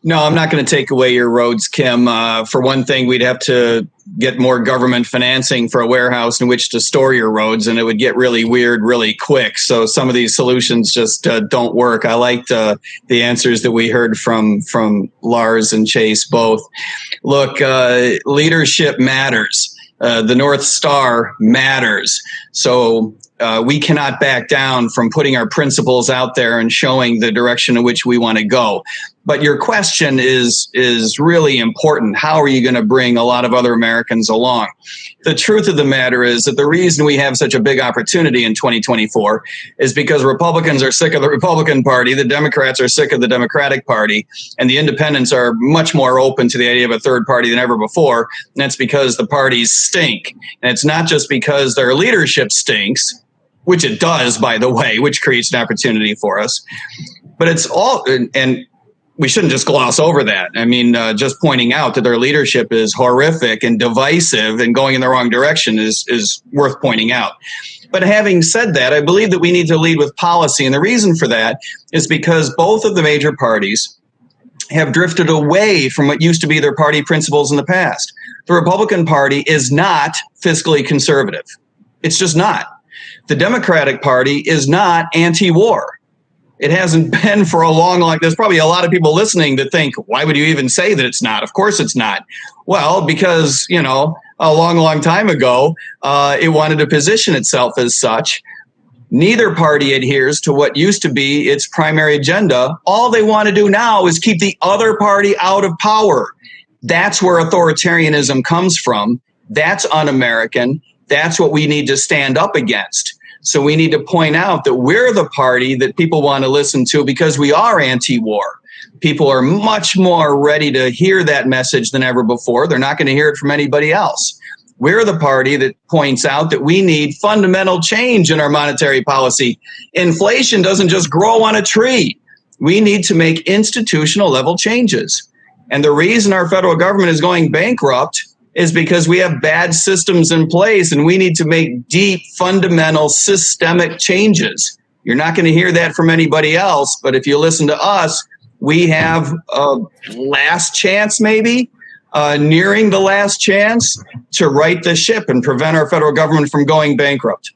No, I'm not going to take away your roads, Kim. For one thing, we'd have to get more government financing for a warehouse in which to store your roads, and it would get really weird really quick. So some of these solutions just don't work. I liked the answers that we heard from Lars and Chase both. Look, leadership matters. The North Star matters. So we cannot back down from putting our principles out there and showing the direction in which we want to go. But your question is really important. How are you going to bring a lot of other Americans along? The truth of the matter is that the reason we have such a big opportunity in 2024 is because Republicans are sick of the Republican Party, the Democrats are sick of the Democratic Party, and the independents are much more open to the idea of a third party than ever before. And that's because the parties stink. And it's not just because their leadership stinks, which it does, by the way, which creates an opportunity for us. But it's all, and we shouldn't just gloss over that. I mean, just pointing out that their leadership is horrific and divisive and going in the wrong direction is worth pointing out. But having said that, I believe that we need to lead with policy. And the reason for that is because both of the major parties have drifted away from what used to be their party principles in the past. The Republican Party is not fiscally conservative. It's just not. The Democratic Party is not anti-war. It hasn't been for a long, there's probably a lot of people listening that think, why would you even say that it's not? Of course it's not. Well, because, a long time ago, it wanted to position itself as such. Neither party adheres to what used to be its primary agenda. All they want to do now is keep the other party out of power. That's where authoritarianism comes from. That's un-American. That's what we need to stand up against. So we need to point out that we're the party that people want to listen to because we are anti-war. People are much more ready to hear that message than ever before. They're not going to hear it from anybody else. We're the party that points out that we need fundamental change in our monetary policy. Inflation doesn't just grow on a tree. We need to make institutional level changes. And the reason our federal government is going bankrupt is because we have bad systems in place and we need to make deep, fundamental, systemic changes. You're not going to hear that from anybody else, but if you listen to us, we have a last chance, maybe, nearing the last chance to right the ship and prevent our federal government from going bankrupt.